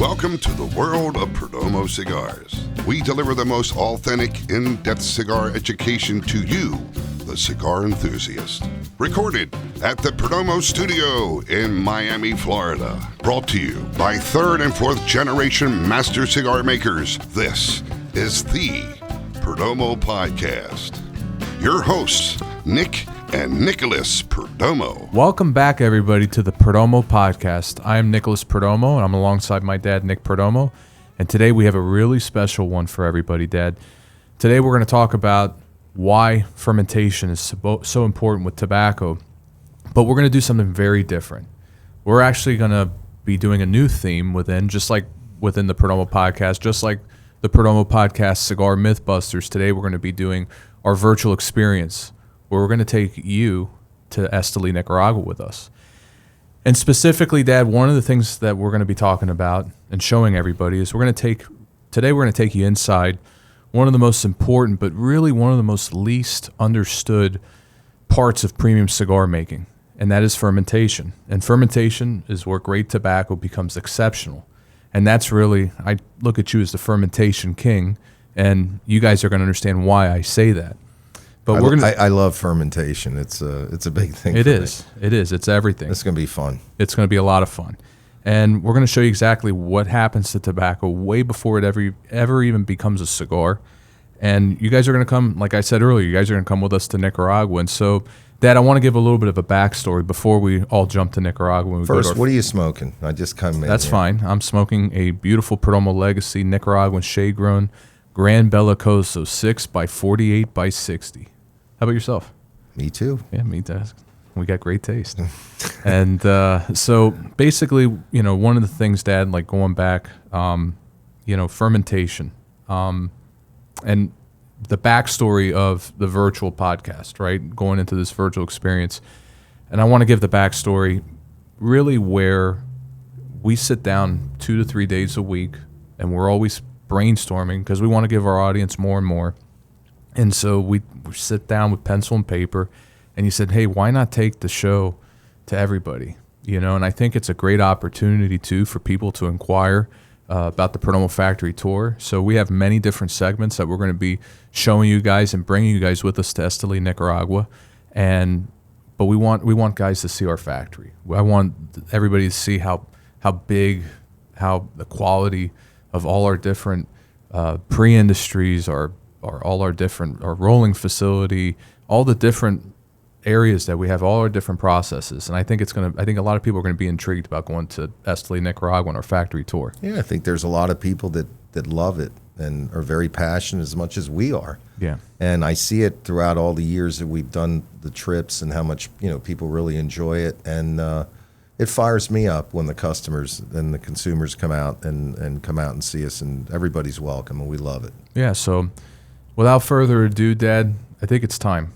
Welcome to the world of Perdomo Cigars. We deliver the most authentic, in-depth cigar education to you, the cigar enthusiast. Recorded at the Perdomo Studio in Miami, Florida. Brought to you by third and fourth generation master cigar makers. This is the Perdomo Podcast. Your hosts, Nick and Nicholas Perdomo. Welcome back, everybody, to the Perdomo Podcast. I am Nicholas Perdomo, and I'm alongside my dad, Nick Perdomo. And today we have a really special one for everybody, Dad. Today we're going to talk about why fermentation is so important with tobacco, but we're going to do something very different. We're actually going to be doing a new theme within the Perdomo Podcast, just like the Perdomo Podcast Cigar Mythbusters. Today we're going to be doing our virtual experience, where we're going to take you to Esteli, Nicaragua with us. And specifically, Dad, one of the things that we're going to be talking about and showing everybody is we're going to take you inside one of the most important, but really one of the most least understood parts of premium cigar making, and that is fermentation. And fermentation is where great tobacco becomes exceptional. And that's really, I look at you as the fermentation king, and you guys are going to understand why I say that. But I love fermentation. It's a big thing. It is. It's everything. It's going to be fun. It's going to be a lot of fun. And we're going to show you exactly what happens to tobacco way before it ever even becomes a cigar. And you guys are going to come, like I said earlier, you guys are going to come with us to Nicaragua. And so, Dad, I want to give a little bit of a backstory before we all jump to Nicaragua. First, what are you smoking? I just come in. That's fine. I'm smoking a beautiful Perdomo Legacy Nicaraguan shade-grown Gran Bellicoso 6x48x60. How about yourself? Me too. Yeah, me too. We got great taste. And so basically, one of the things, Dad, like going back, fermentation, and the backstory of the virtual podcast, right? Going into this virtual experience. And I want to give the backstory really where we sit down 2 to 3 days a week, and we're always brainstorming because we want to give our audience more and more. And so we sit down with pencil and paper, and you said, hey, why not take the show to everybody? And I think it's a great opportunity, too, for people to inquire about the Perdomo Factory Tour. So we have many different segments that we're going to be showing you guys and bringing you guys with us to Esteli, Nicaragua. But we want guys to see our factory. I want everybody to see how big, how the quality of all our different pre-industries are all our different, our rolling facility, all the different areas that we have, all our different processes. And I think a lot of people are going to be intrigued about going to Esteli, Nicaragua on our factory tour. Yeah, I think there's a lot of people that love it and are very passionate as much as we are. Yeah. And I see it throughout all the years that we've done the trips and how much, people really enjoy it. And it fires me up when the customers and the consumers come out and see us, and everybody's welcome, and we love it. Yeah, so without further ado, Dad, I think it's time.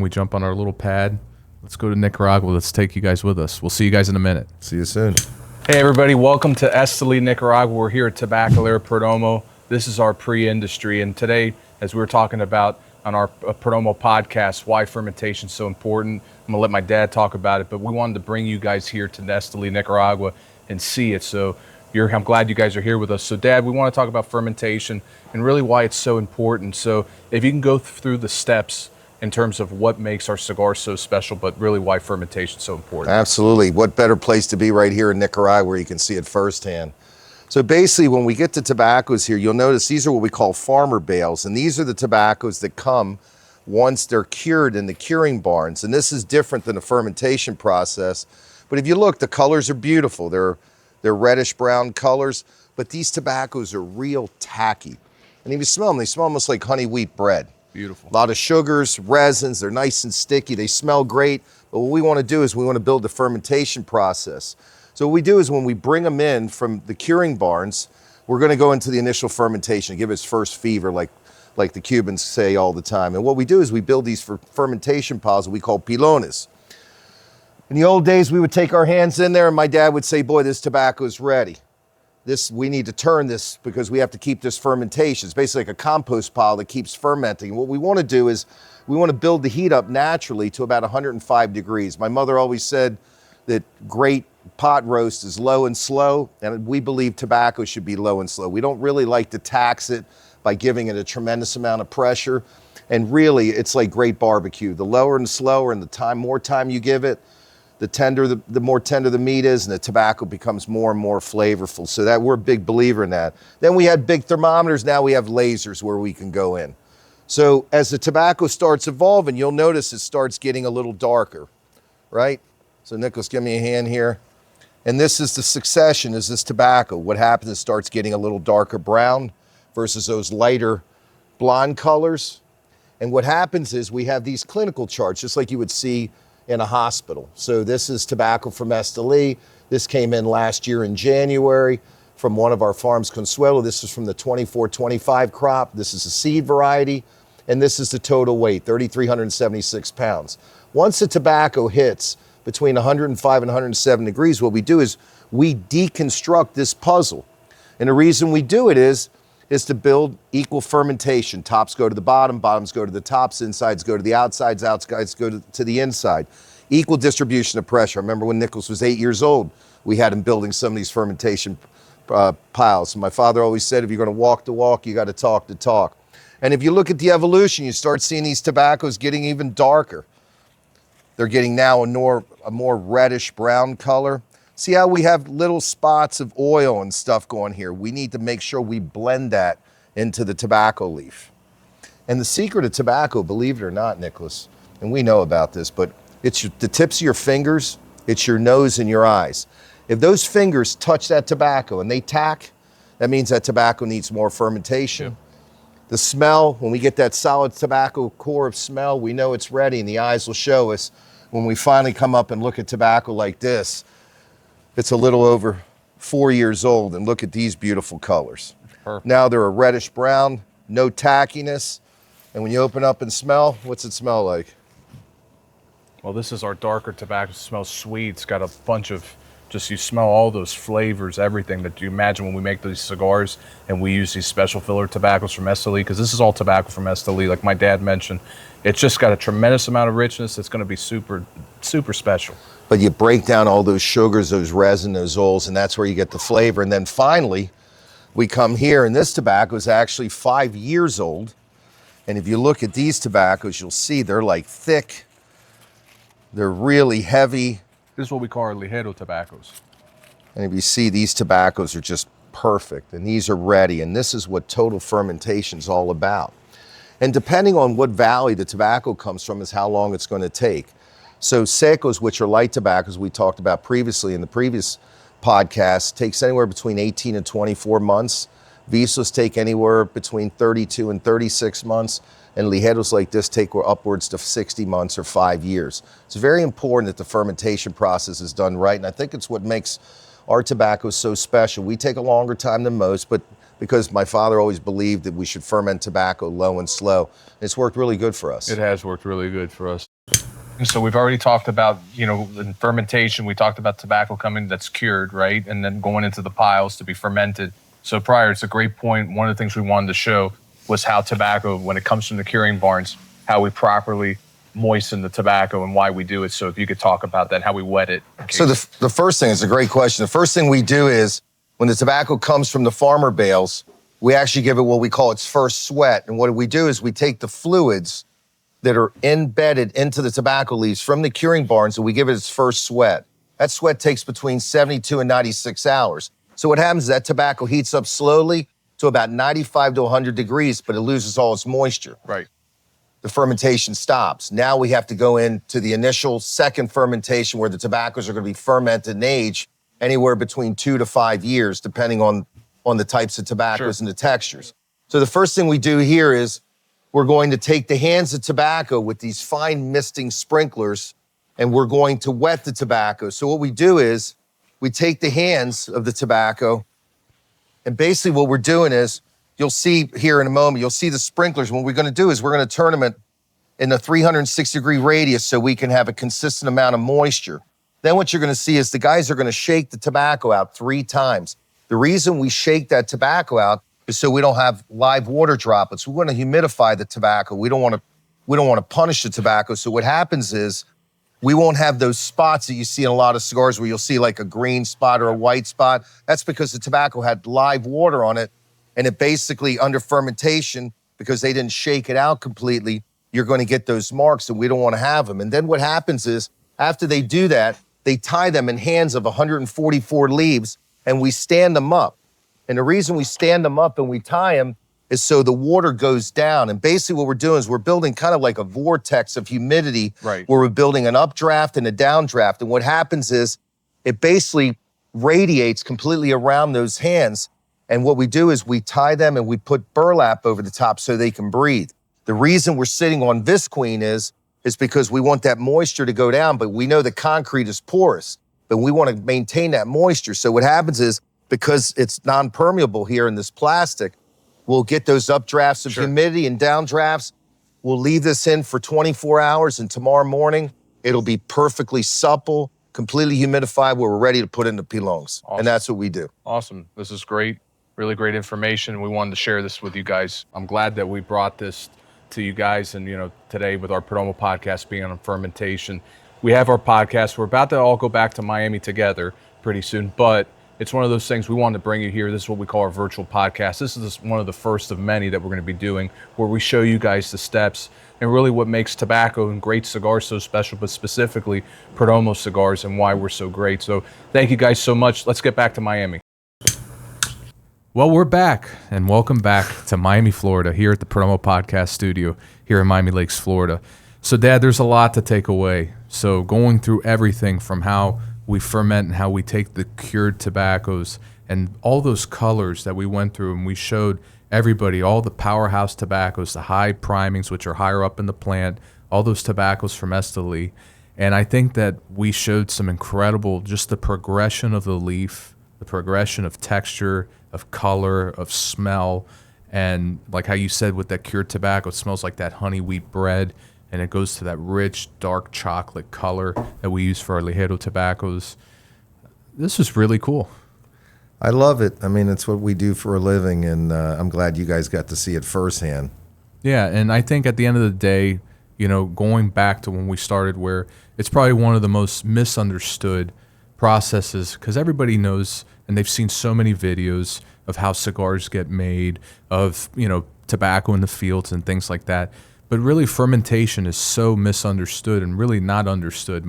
We jump on our little pad. Let's go to Nicaragua. Let's take you guys with us. We'll see you guys in a minute. See you soon. Hey, everybody. Welcome to Esteli, Nicaragua. We're here at Tabacalera Perdomo. This is our pre-industry. And today, as we were talking about on our Perdomo podcast, why fermentation is so important, I'm going to let my dad talk about it. But we wanted to bring you guys here to Esteli, Nicaragua and see it. So I'm glad you guys are here with us. So, Dad, we want to talk about fermentation and really why it's so important. So if you can go through the steps in terms of what makes our cigars so special, but really why fermentation is so important. Absolutely. What better place to be right here in Nicaragua where you can see it firsthand. So basically, when we get to tobaccos here, you'll notice these are what we call farmer bales. And these are the tobaccos that come once they're cured in the curing barns. And this is different than the fermentation process. But if you look, the colors are beautiful. They're reddish brown colors, but these tobaccos are real tacky. And if you smell them, they smell almost like honey wheat bread. Beautiful. A lot of sugars, resins, they're nice and sticky. They smell great, but what we want to do is we want to build the fermentation process. So what we do is when we bring them in from the curing barns, we're going to go into the initial fermentation, give it its first fever like the Cubans say all the time. And what we do is we build these fermentation pods that we call pilones. In the old days, we would take our hands in there and my dad would say, boy, this tobacco is ready. We need to turn this because we have to keep this fermentation. It's basically like a compost pile that keeps fermenting. And what we want to do is we want to build the heat up naturally to about 105 degrees. My mother always said that great pot roast is low and slow, and we believe tobacco should be low and slow. We don't really like to tax it by giving it a tremendous amount of pressure. And really, it's like great barbecue. The lower and slower and the more time you give it, the more tender the meat is, and the tobacco becomes more and more flavorful. So that we're a big believer in that. Then we had big thermometers. Now we have lasers where we can go in. So as the tobacco starts evolving, you'll notice it starts getting a little darker, right? So Nicholas, give me a hand here. And this is the succession, is this tobacco. What happens is it starts getting a little darker brown versus those lighter blonde colors. And what happens is we have these clinical charts, just like you would see in a hospital. So this is tobacco from Esteli. This came in last year in January from one of our farms, Consuelo. This is from the 24-25 crop. This is a seed variety. And this is the total weight, 3,376 pounds. Once the tobacco hits between 105 and 107 degrees, what we do is we deconstruct this puzzle. And the reason we do it is to build equal fermentation. Tops go to the bottom, bottoms go to the tops, insides go to the outsides, outsides go to the inside. Equal distribution of pressure. I remember when Nicholas was 8 years old, we had him building some of these fermentation piles. And my father always said, if you're gonna walk the walk, you gotta talk the talk. And if you look at the evolution, you start seeing these tobaccos getting even darker. They're getting now a more reddish brown color. See how we have little spots of oil and stuff going here? We need to make sure we blend that into the tobacco leaf. And the secret of tobacco, believe it or not, Nicholas, and we know about this, but it's the tips of your fingers, it's your nose and your eyes. If those fingers touch that tobacco and they tack, that means that tobacco needs more fermentation. Yeah. The smell, when we get that solid tobacco core of smell, we know it's ready, and the eyes will show us when we finally come up and look at tobacco like this. It's a little over 4 years old, and look at these beautiful colors. Perfect. Now they're a reddish brown, no tackiness. And when you open up and smell, what's it smell like? Well, this is our darker tobacco. It smells sweet. It's got a bunch of, you smell all those flavors, everything that you imagine when we make these cigars, and we use these special filler tobaccos from Esteli, because this is all tobacco from Esteli, like my dad mentioned. It's just got a tremendous amount of richness. It's going to be super, super special. But you break down all those sugars, those resin, those oils, and that's where you get the flavor. And then finally, we come here, and this tobacco is actually 5 years old. And if you look at these tobaccos, you'll see they're like thick. They're really heavy. This is what we call our ligero tobaccos. And if you see, these tobaccos are just perfect, and these are ready. And this is what total fermentation is all about. And depending on what valley the tobacco comes from is how long it's going to take. So secos, which are light tobaccos we talked about previously in the previous podcast, takes anywhere between 18 and 24 months. Visos take anywhere between 32 and 36 months. And ligeros like this take upwards to 60 months or 5 years. It's very important that the fermentation process is done right. And I think it's what makes our tobacco so special. We take a longer time than most, but because my father always believed that we should ferment tobacco low and slow. It's worked really good for us. It has worked really good for us. And so we've already talked about, in fermentation, we talked about tobacco coming that's cured, right? And then going into the piles to be fermented. So prior, it's a great point. One of the things we wanted to show was how tobacco, when it comes from the curing barns, how we properly moisten the tobacco and why we do it. So if you could talk about that, how we wet it. So the first thing, it's a great question. The first thing we do is when the tobacco comes from the farmer bales, we actually give it what we call its first sweat. And what we do is we take the fluids that are embedded into the tobacco leaves from the curing barns and we give it its first sweat. That sweat takes between 72 and 96 hours. So what happens is that tobacco heats up slowly to about 95 to 100 degrees, but it loses all its moisture. Right. The fermentation stops. Now we have to go into the initial second fermentation where the tobaccos are going to be fermented and aged anywhere between 2 to 5 years, depending on the types of tobaccos and the textures. So the first thing we do here is we're going to take the hands of tobacco with these fine misting sprinklers, and we're going to wet the tobacco. So what we do is we take the hands of the tobacco, and basically what we're doing is, you'll see here in a moment, you'll see the sprinklers. What we're going to do is we're going to turn them in a 360-degree radius so we can have a consistent amount of moisture. Then what you're going to see is the guys are going to shake the tobacco out 3 times. The reason we shake that tobacco out is so we don't have live water droplets. We want to humidify the tobacco. We don't want to punish the tobacco. So what happens is We won't have those spots that you see in a lot of cigars where you'll see like a green spot or a white spot. That's because the tobacco had live water on it, and it basically, under fermentation, because they didn't shake it out completely, you're going to get those marks, and we don't want to have them. And then what happens is, after they do that, they tie them in hands of 144 leaves, and we stand them up. And the reason we stand them up and we tie them is so the water goes down. And basically what we're doing is we're building kind of like a vortex of humidity, right, where we're building an updraft and a downdraft. And what happens is it basically radiates completely around those hands. And what we do is we tie them and we put burlap over the top so they can breathe. The reason we're sitting on visqueen is because we want that moisture to go down, but we know the concrete is porous, but we want to maintain that moisture. So what happens is, because it's non-permeable here in this plastic, we'll get those updrafts of humidity and downdrafts. We'll leave this in for 24 hours, and tomorrow morning, it'll be perfectly supple, completely humidified, where we're ready to put in the pilones. Awesome. And that's what we do. Awesome. This is great. Really great information. We wanted to share this with you guys. I'm glad that we brought this to you guys, and today with our Perdomo podcast being on fermentation. We have our podcast. We're about to all go back to Miami together pretty soon, but it's one of those things we wanted to bring you here. This is what we call our virtual podcast. This is one of the first of many that we're going to be doing, where we show you guys the steps and really what makes tobacco and great cigars so special, but specifically Perdomo cigars and why we're so great. So thank you guys so much. Let's get back to Miami. Well, we're back, and welcome back to Miami, Florida, here at the Perdomo Podcast studio here in Miami Lakes, Florida. So, Dad, there's a lot to take away. So going through everything from how we ferment and how we take the cured tobaccos and all those colors that we went through, and we showed everybody all the powerhouse tobaccos, the high primings, which are higher up in the plant, all those tobaccos from Esteli. And I think that we showed some incredible, just the progression of the leaf, the progression of texture, of color, of smell, and like how you said with that cured tobacco, it smells like that honey wheat bread, and it goes to that rich, dark chocolate color that we use for our Ligero tobaccos. This is really cool. I love it. I mean, it's what we do for a living, and I'm glad you guys got to see it firsthand. Yeah, and I think at the end of the day, going back to when we started, where it's probably one of the most misunderstood processes, because everybody knows, and they've seen so many videos of how cigars get made, of, tobacco in the fields and things like that. But really, fermentation is so misunderstood and really not understood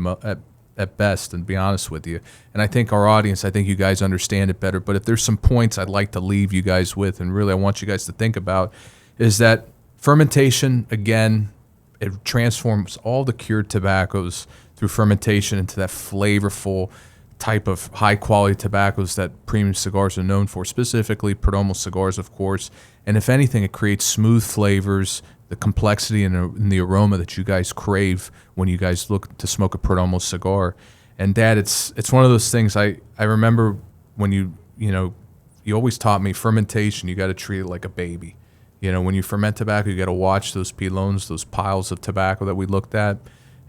at best, and be honest with you. And I think our audience, I think you guys understand it better. But if there's some points I'd like to leave you guys with, and really I want you guys to think about, is that fermentation, again, it transforms all the cured tobaccos through fermentation into that flavorful type of high-quality tobaccos that premium cigars are known for, specifically Perdomo cigars, of course. And if anything, it creates smooth flavors, the complexity and the aroma that you guys crave when you guys look to smoke a Perdomo cigar. And Dad, it's one of those things. I remember when you always taught me fermentation, you got to treat it like a baby. When you ferment tobacco, you got to watch those pilones, those piles of tobacco that we looked at.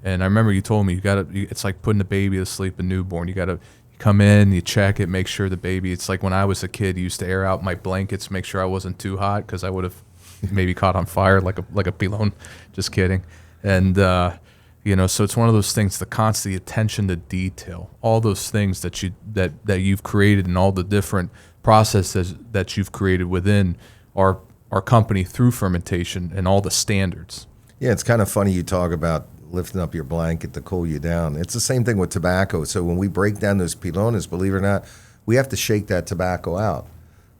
And I remember you told me it's like putting a baby to sleep, a newborn. You got to come in, you check it, make sure the baby, it's like when I was a kid, you used to air out my blankets, make sure I wasn't too hot, because I would have maybe caught on fire like a pilone. Just kidding. And, so it's one of those things, the constant attention to detail, all those things that you've created, and all the different processes that you've created within our company through fermentation, and all the standards. Yeah, it's kind of funny you talk about lifting up your blanket to cool you down. It's the same thing with tobacco. So when we break down those pilones, believe it or not, we have to shake that tobacco out,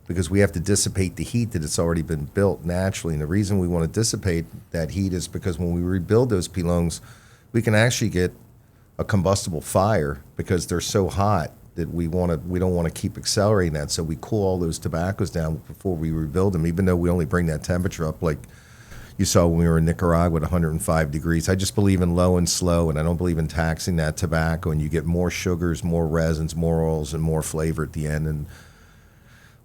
because we have to dissipate the heat that it's already been built naturally. And the reason we want to dissipate that heat is because when we rebuild those pilones, we can actually get a combustible fire, because they're so hot that we don't want to keep accelerating that. So we cool all those tobaccos down before we rebuild them, even though we only bring that temperature up like you saw when we were in Nicaragua at 105 degrees. I just believe in low and slow, and I don't believe in taxing that tobacco, and you get more sugars, more resins, more oils, and more flavor at the end. And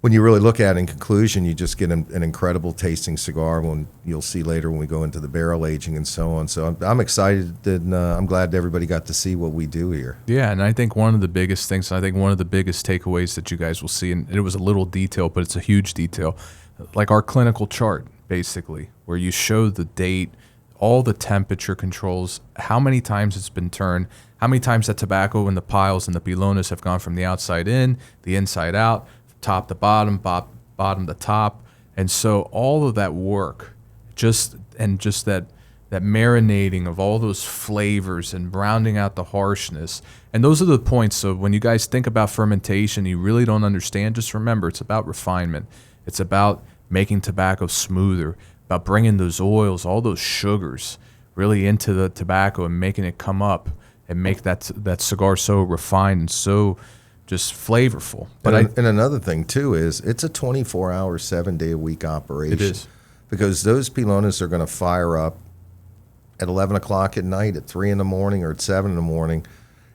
when you really look at it in conclusion, you just get an incredible tasting cigar, when you'll see later when we go into the barrel aging and so on. So I'm excited, and I'm glad everybody got to see what we do here. Yeah, and I think one of the biggest things, I think one of the biggest takeaways that you guys will see, and it was a little detail, but it's a huge detail, like our clinical chart, basically, where you show the date, all the temperature controls, how many times it's been turned, how many times that tobacco in the piles and the Pilones have gone from the outside in, the inside out, top to bottom, bottom to top. And so all of that work, just that marinating of all those flavors and rounding out the harshness. And those are the points. So when you guys think about fermentation, you really don't understand, just remember it's about refinement. It's about making tobacco smoother, about bringing those oils, all those sugars really into the tobacco and making it come up and make that cigar so refined and so just flavorful. But and another thing too is it's a 24-hour, 7-day-a-week operation. It is. Because those Pilones are going to fire up at 11 o'clock at night, at 3 in the morning, or at 7 in the morning.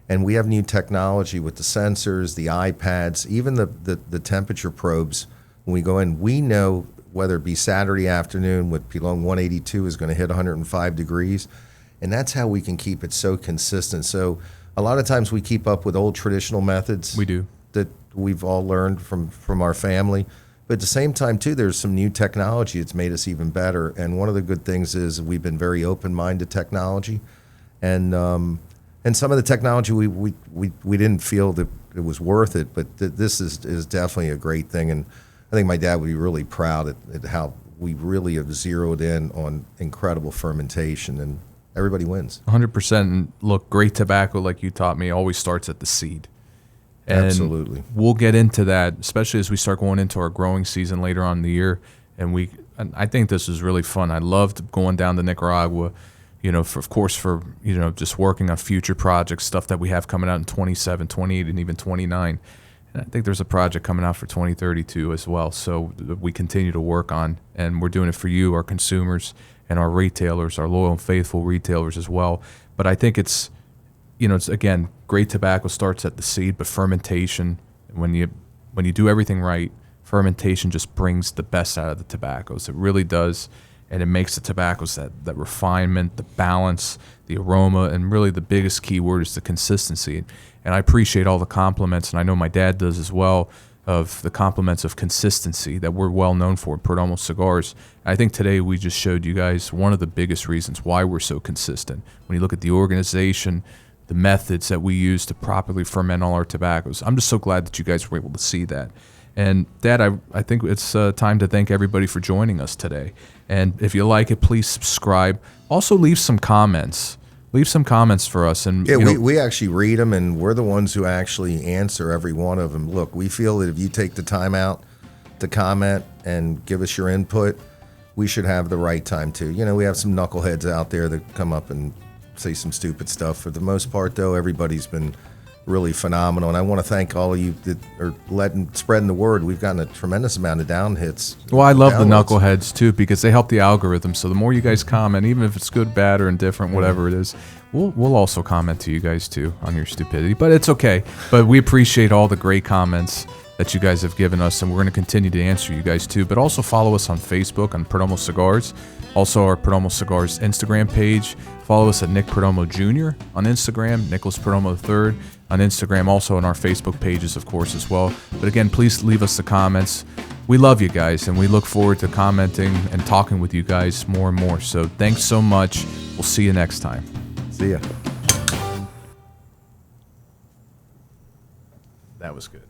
And we have new technology with the sensors, the iPads, even the temperature probes. When we go in, we know whether it be Saturday afternoon with Pilone 182 is going to hit 105 degrees. And that's how we can keep it so consistent. So a lot of times we keep up with old traditional methods. We do. That we've all learned from our family. But at the same time, too, there's some new technology that's made us even better. And one of the good things is we've been very open-minded to technology. And some of the technology we didn't feel that it was worth it, but this is definitely a great thing. And I think my dad would be really proud at how we really have zeroed in on incredible fermentation, and everybody wins. 100%. And look, great tobacco, like you taught me, always starts at the seed. And absolutely. We'll get into that, especially as we start going into our growing season later on in the year. And I think this is really fun. I loved going down to Nicaragua, for just working on future projects, stuff that we have coming out in 27, 28, and even 29. And I think there's a project coming out for 2032 as well. So we continue to work on, and we're doing it for you, our consumers, and our retailers, our loyal and faithful retailers as well. But I think it's again, great tobacco starts at the seed, but fermentation, when you do everything right, fermentation just brings the best out of the tobaccos. It really does, and it makes the tobaccos that refinement, the balance, the aroma, and really the biggest key word is the consistency. And I appreciate all the compliments, and I know my dad does as well, of the compliments of consistency that we're well known for at Perdomo Cigars. I think today we just showed you guys one of the biggest reasons why we're so consistent. When you look at the organization, the methods that we use to properly ferment all our tobaccos. I'm just so glad that you guys were able to see that. And Dad, I think it's time to thank everybody for joining us today. And if you like it, please subscribe. Also leave some comments. Leave some comments for us. And yeah, we actually read them, and we're the ones who actually answer every one of them. Look, we feel that if you take the time out to comment and give us your input, we should have the right time to. We have some knuckleheads out there that come up and say some stupid stuff. For the most part, though, everybody's been really phenomenal, and I want to thank all of you that are spreading the word. We've gotten a tremendous amount of down hits. Well, I love the knuckleheads too, because they help the algorithm. So the more you guys comment, even if it's good, bad, or indifferent, whatever it is, we'll also comment to you guys too on your stupidity. But it's okay. But we appreciate all the great comments that you guys have given us, and we're going to continue to answer you guys too. But also follow us on Facebook on Perdomo Cigars, also our Perdomo Cigars Instagram page. Follow us at Nick Perdomo Jr. on Instagram, Nicholas Perdomo III on Instagram, also on our Facebook pages, of course, as well. But again, please leave us the comments. We love you guys, and we look forward to commenting and talking with you guys more and more. So thanks so much. We'll see you next time. See ya. That was good.